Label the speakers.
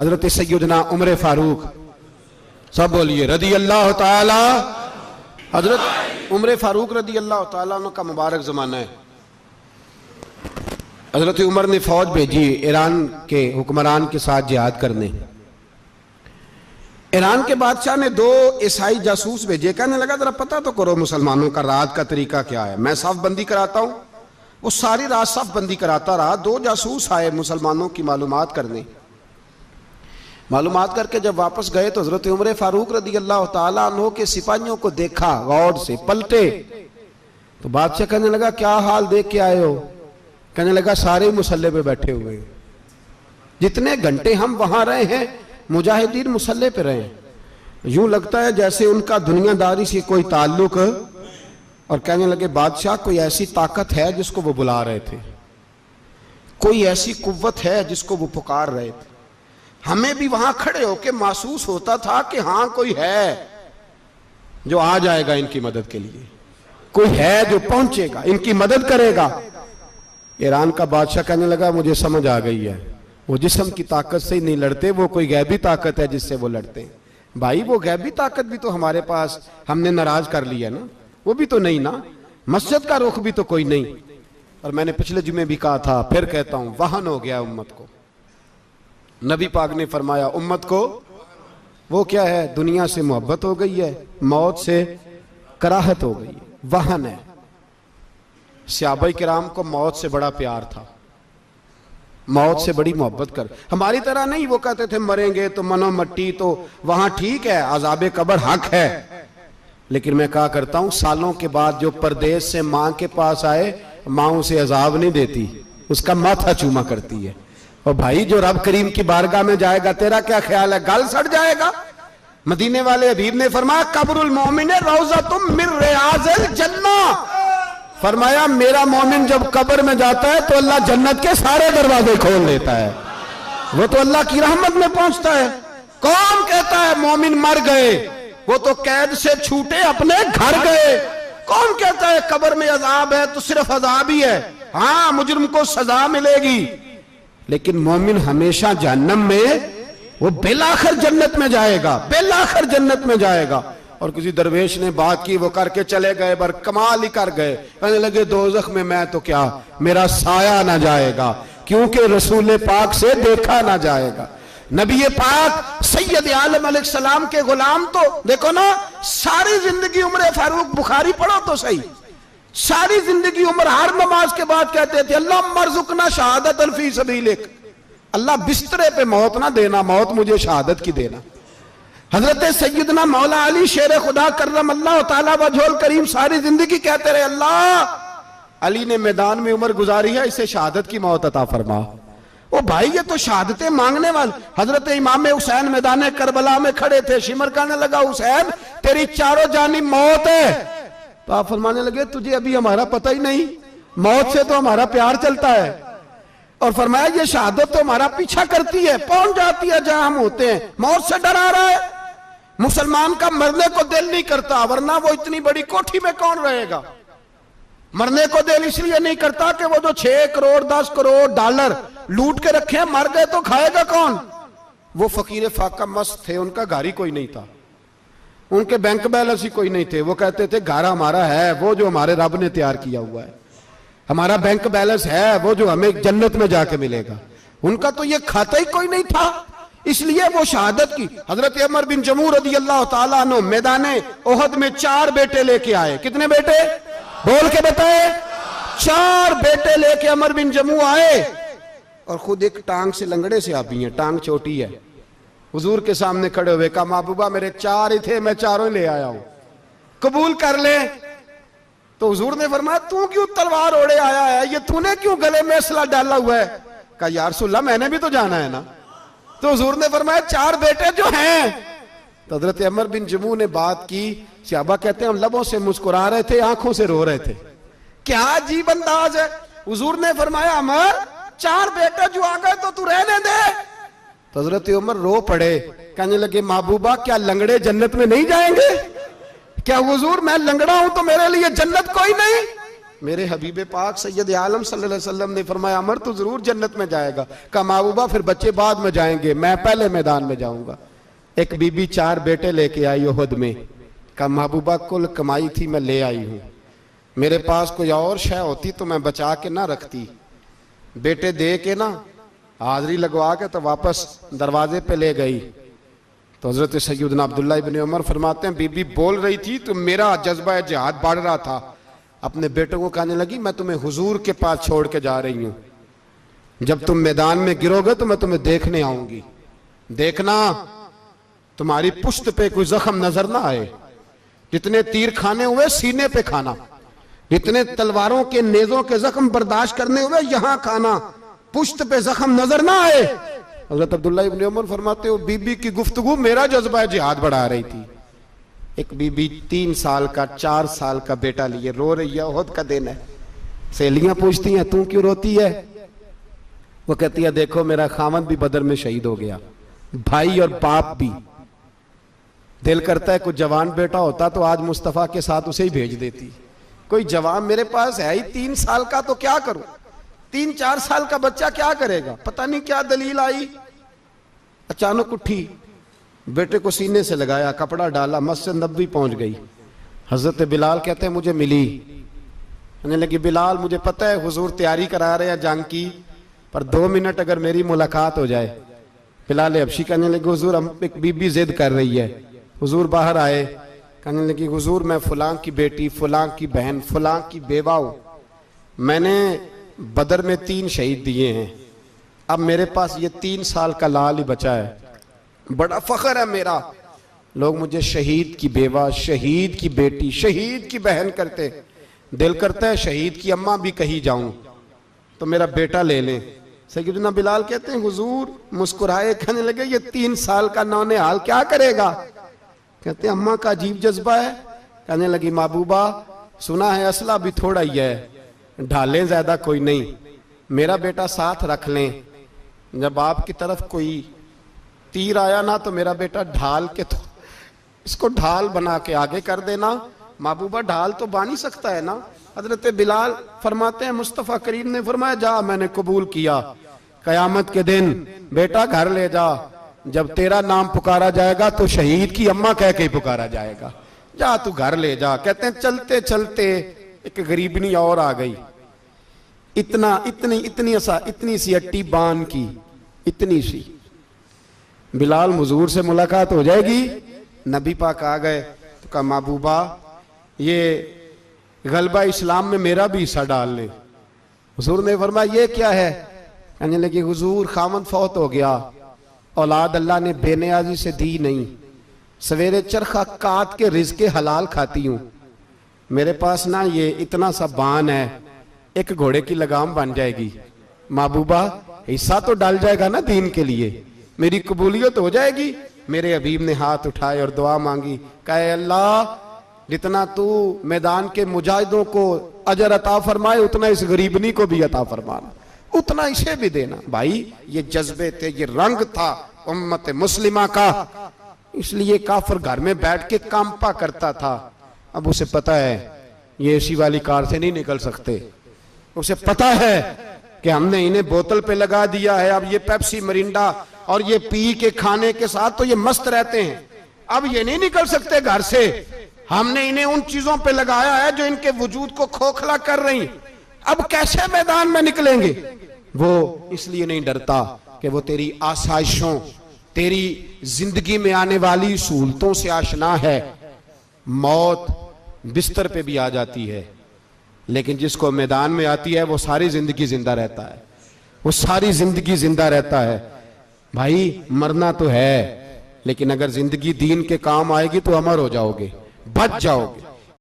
Speaker 1: हजरत सैयदना उमर फारूक, सब बोलिए रदी अल्लाह ताला। हजरत उमर फारूक रदी अल्लाह ताला का मुबारक ज़माना है। हजरत उमर ने फौज भेजी ईरान के हुक्मरान के साथ जिहाद करने। ईरान के बादशाह ने 2 ईसाई जासूस भेजे, कहने लगा जरा पता तो करो मुसलमानों का रात का तरीका क्या है, मैं साफ बंदी कराता हूं। वो सारी रात साफ बंदी कराता रहा। 2 जासूस आए मुसलमानों की मालूमात करने। मालूमात करके जब वापस गए तो हजरत उमर फारूक रदी अल्लाह ताला अन्हु के सिपाहियों को देखा, गौर से पलटे तो बादशाह कहने लगा क्या हाल देख के आए हो? कहने लगा सारे मुसल्ले पे बैठे हुए, जितने घंटे हम वहां रहे हैं मुजाहिदीन मुसल्ले पे रहे, यूं लगता है जैसे उनका दुनियादारी से कोई ताल्लुक। और कहने लगे बादशाह कोई ऐसी ताकत है जिसको वो बुला रहे थे, कोई ऐसी कुव्वत है जिसको वो पुकार रहे थे। हमें भी वहां खड़े होके महसूस होता था कि हाँ कोई है जो आ जाएगा इनकी मदद के लिए, कोई है जो पहुंचेगा इनकी मदद करेगा। ईरान का बादशाह कहने लगा मुझे समझ आ गई है, वो जिस्म की ताकत से ही नहीं लड़ते, वो कोई गैबी ताकत है जिससे वो लड़ते हैं। भाई वो गैबी ताकत भी तो हमारे पास हमने नाराज कर लिया ना, वो भी तो नहीं ना, मस्जिद का रुख भी तो कोई नहीं। और मैंने पिछले जुमे भी कहा था, फिर कहता हूं, वहन हो गया उम्मत को। नबी पाक ने फरमाया उम्मत को वो क्या है, दुनिया से मोहब्बत हो गई है, मौत से कराहत हो गई है, वहन है। सहाबाए किराम को मौत से बड़ा प्यार था, मौत से बड़ी मोहब्बत कर, हमारी तरह नहीं। वो कहते थे मरेंगे तो मनो मट्टी, तो वहां ठीक है, अज़ाबे कब्र हक है। लेकिन मैं कहा करता हूं सालों के बाद जो परदेश से मां के पास आए, मां उसे अजाब नहीं देती, उसका माथा चूमा करती है। और भाई जो रब करीम की बारगाह में जाएगा, तेरा क्या ख्याल है, गल सड़ जाएगा? मदीने वाले हबीब ने फरमाया कब्रुल मोमिन रौज़तुम मिन रियाज़िल जन्ना, फरमाया मेरा मोमिन जब कब्र में जाता है तो अल्लाह जन्नत के सारे दरवाजे खोल देता है, वो तो अल्लाह की रहमत में पहुंचता है। कौन कहता है मोमिन मर गए, वो तो कैद से छूटे अपने घर गए। कौन कहता है कब्र में अजाब है तो सिर्फ अजाब ही है, हाँ मुजरिम को सजा मिलेगी, लेकिन मोमिन हमेशा जहन्नम में, वो बेलाखिर जन्नत में जाएगा, बेलाखिर जन्नत में जाएगा। और किसी दरवेश ने बात की, वो करके चले गए, बर कमाल ही कर गए, कहने लगे दोज़ख में मैं तो क्या, मेरा साया ना जाएगा, क्योंकि रसूल पाक से देखा ना जाएगा। नबी पाक सैयद आलम अलैहिस्सलाम के गुलाम तो देखो ना, सारी जिंदगी उमर फारूक, बुखारी पढ़ो तो सही, सारी जिंदगी उम्र हर नमाज के बाद कहते थे अल्लाह मरजुकना शहादतन फी सबीलिक, अल्लाह बिस्तरे पे मौत ना देना, मौत मुझे शहादत की देना। हजरत सैयदना मौला अली शेर खुदा करम अल्लाह ताला वजहुल करीम सारी जिंदगी कहते रहे अल्लाह अली ने मैदान में उम्र गुजारी है, इसे शहादत की मौत अता फरमा। ओ भाई ये तो शहादतें मांगने वाले। हजरत इमाम हुसैन मैदान करबला में खड़े थे, शिमर कहने लगा हुसैन तेरी चारों जानी मौत है, तो आप फरमाने लगे तुझे अभी हमारा पता ही नहीं, मौत से तो हमारा प्यार चलता है। और फरमाया ये शहादत तो हमारा पीछा करती है, पहुंच जाती है जहां हम होते हैं, मौत से डरा रहा है। मुसलमान का मरने को दिल नहीं करता, वरना वो इतनी बड़ी कोठी में कौन रहेगा। मरने को दिल इसलिए नहीं करता कि वो जो 6 करोड़ 10 करोड़ डॉलर लूट के रखे, मर गए तो खाएगा कौन। वो फकीर फाका मस्त थे, उनका घर ही कोई नहीं था, उनके बैंक बैलेंस ही कोई नहीं थे। वो कहते थे घर हमारा है वो जो हमारे रब ने तैयार किया हुआ है, हमारा बैंक बैलेंस है वो जो हमें जन्नत में जाके मिलेगा। उनका तो ये खाता ही कोई नहीं था, इसलिए वो शहादत की। हजरत उमर बिन जमू रदी अल्लाह ताला अन्हु मैदाने ओहद में 4 बेटे लेके आए। कितने बेटे बोल के बताए? 4 बेटे लेके उमर बिन जमू आए, और खुद एक टांग से लंगड़े से आप ही हैं, टांग छोटी है। हुजूर के सामने खड़े हुए कहा महबूबा मेरे 4 ही थे, मैं 4 ही ले आया हूं, कबूल कर ले। तो हुजूर ने फरमाया तू क्यों तलवार ओढ़े आया है, ये तूने क्यों गले में असला डाला हुआ है? कहा या रसूलल्लाह मैंने भी तो जाना है ना। तो हुजूर ने फरमाया 4 बेटे जो हैं। तो हजरत उमर बिन जमू ने बात की, सहाबा कहते हैं हम लबों से मुस्कुरा रहे थे, आंखों से रो रहे थे, क्या अजीब अंदाज है। हुजूर ने फरमाया उमर 4 बेटे जो आ गए तो तू रहने दे। तो हजरत उमर रो पड़े, कहने लगे महबूबा क्या लंगड़े जन्नत में नहीं जाएंगे? क्या हुजूर मैं लंगड़ा हूं तो मेरे लिए जन्नत कोई नहीं? मेरे हबीब पाक सैयद आलम सल्लल्लाहु अलैहि वसल्लम ने फरमाया अमर तो जरूर जन्नत में जाएगा। कहा महबूबा फिर बच्चे बाद में जाएंगे, मैं पहले मैदान में जाऊंगा। एक बीबी 4 बेटे लेके आई उहद में। कहा महबूबा कुल कमाई थी मैं ले आई हूं, मेरे पास कोई और शय होती तो मैं बचा के ना रखती। बेटे दे के ना हाजिरी लगवा के तो वापस दरवाजे पे ले गई। तो हजरत सैयदना अब्दुल्लाह इब्न उमर फरमाते हैं बीबी बोल रही थी तो मेरा जज्बा जिहाद बढ़ रहा था। अपने बेटों को कहने लगी मैं तुम्हें हुजूर के पास छोड़ के जा रही हूं, जब तुम मैदान में गिरोगे तो मैं तुम्हें देखने आऊंगी, देखना तुम्हारी पुश्त पे कोई जख्म नजर ना आए। जितने तीर खाने हुए सीने पे खाना, जितने तलवारों के नेजों के जख्म बर्दाश्त करने हुए यहां खाना, पुश्त पे जख्म नजर ना आए। हजरत अब्दुल्लाह इब्न उमर फरमाते हो बीबी की गुफ्तगू मेरा जज्बा जिहाद बढ़ा रही थी। एक बीबी 3 साल का 4 साल का बेटा लिए रो रही है, उहद का दिन है। सहेलियां पूछती हैं तू क्यों रोती है? वो कहती है देखो मेरा खामद भी बदर में शहीद हो गया, भाई और बाप भी। दिल करता है कोई जवान बेटा होता तो आज मुस्तफा के साथ उसे ही भेज देती। कोई जवान मेरे पास है ही 3 साल का तो क्या करूं, 3-4 साल का बच्चा क्या करेगा? पता नहीं क्या दलील आई, अचानक उठी, बेटे को सीने से लगाया, कपड़ा डाला, मस्जिद नबवी पहुंच गई। हजरत बिलाल कहते हैं मुझे मिली, कहने लगी बिलाल मुझे पता है हुजूर तैयारी करा रहे हैं जंग की, पर 2 मिनट अगर मेरी मुलाकात हो जाए। बिलाल हबशी कहने लगे हुजूर हम एक बीबी जिद कर रही है। हुजूर बाहर आए, कहने लगी हुजूर मैं फलां की बेटी, फलां की बहन, फलां की बेवा हूं, मैंने बदर में 3 शहीद दिए हैं, अब मेरे पास ये 3 साल का लाल ही बचा है, बड़ा फख्र है मेरा। लोग मुझे शहीद की बेवा, शहीद की बेटी, शहीद की बहन करते, दिल करता है शहीद की अम्मा भी कहीं जाऊं तो मेरा बेटा ले लें। सैयदना बिलाल कहते हैं हुजूर मुस्कुराए, कहने लगे ये 3 साल का नौनिहाल क्या करेगा? कहते हैं अम्मा का अजीब जज्बा है। कहने लगी महबूबा सुना है असला भी थोड़ा ही है, ढालें ज्यादा कोई नहीं, मेरा बेटा साथ रख लें, जब आपकी तरफ कोई तीर आया ना तो मेरा बेटा ढाल के तो इसको ढाल बना के आगे कर देना। महबूबा ढाल तो बानी सकता है ना। हजरत बिलाल फरमाते हैं मुस्तफ़ा करीम ने फरमाया जा मैंने कबूल किया, कयामत के दिन बेटा घर ले जा, जब तेरा नाम पुकारा जाएगा तो शहीद की अम्मा कह के ही पुकारा जाएगा, जा तू घर ले जा। कहते हैं चलते चलते एक गरीबनी और आ गई, इतनी सी अट्टी बान की, इतनी सी। बिलाल हुजूर से मुलाकात हो जाएगी, नबी पाक आ गए तो कहा महबूबा ये गलबा इस्लाम में मेरा भी हिस्सा डाल ले। हुजूर ने फरमाया ये क्या है? कहने लगे हुजूर खामद फौत हो गया, औलाद अल्लाह ने बेनियाजी से दी नहीं, सवेरे चरखा काट के रिज़्क़े हलाल खाती हूं, मेरे पास ना ये इतना सा बान है, एक घोड़े की लगाम बन जाएगी, महबूबा हिस्सा तो डाल जाएगा ना दीन के लिए, मेरी कबूलियत हो जाएगी। मेरे हबीब ने हाथ उठाए और दुआ मांगी, कहे अल्लाह जितना तू मैदान के मुजाहिदों को अजर अता फरमाए उतना इस गरीबनी को भी अता फरमाना, उतना इसे भी देना। भाई ये जज्बे थे, ये रंग था उम्मत मुस्लिमा का, इसलिए काफिर घर में बैठ के कांपा करता था। अब उसे पता है ये एसी वाली कार से नहीं निकल सकते, उसे पता है कि हमने इन्हें बोतल पे लगा दिया है, अब ये पेप्सी मरिंडा और ये पी के खाने के साथ तो ये मस्त रहते हैं, अब ये नहीं निकल सकते घर से, हमने इन्हें उन चीजों पे लगाया है जो इनके वजूद को खोखला कर रही, अब कैसे मैदान में निकलेंगे? वो इसलिए नहीं डरता कि वो तेरी आसाइशों, तेरी जिंदगी में आने वाली सहूलतों से आशना है। मौत बिस्तर पे भी आ जाती है, लेकिन जिसको मैदान में आती है वो सारी जिंदगी जिंदा रहता है, वो सारी जिंदगी जिंदा रहता है। भाई मरना तो है, लेकिन अगर जिंदगी दीन के काम आएगी तो अमर हो जाओगे, बच जाओगे।